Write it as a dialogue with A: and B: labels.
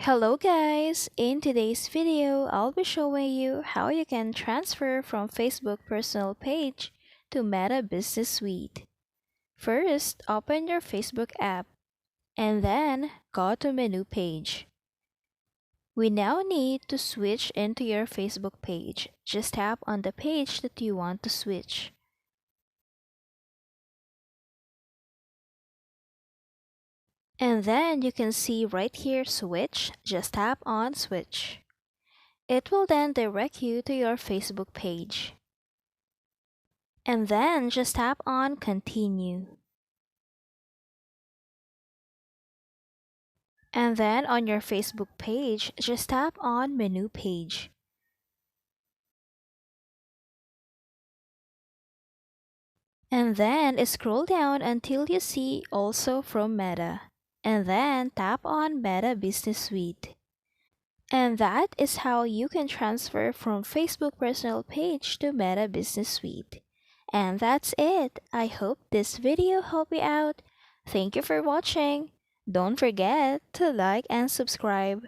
A: Hello guys! In today's video, I'll be showing you how you can transfer from Facebook personal page to Meta Business Suite. First, open your Facebook app and then go to menu page. We now need to switch into your Facebook page. Just tap on the page that you want to switch. And then you can see right here switch, just tap on switch. It will then direct you to your Facebook page. And then just tap on continue. And then on your Facebook page, just tap on menu page. And then scroll down until you see also from Meta. And then tap on Meta Business Suite. And that is how you can transfer from Facebook personal page to Meta Business Suite. And that's it. I hope this video helped you out. Thank you for watching. Don't forget to like and subscribe.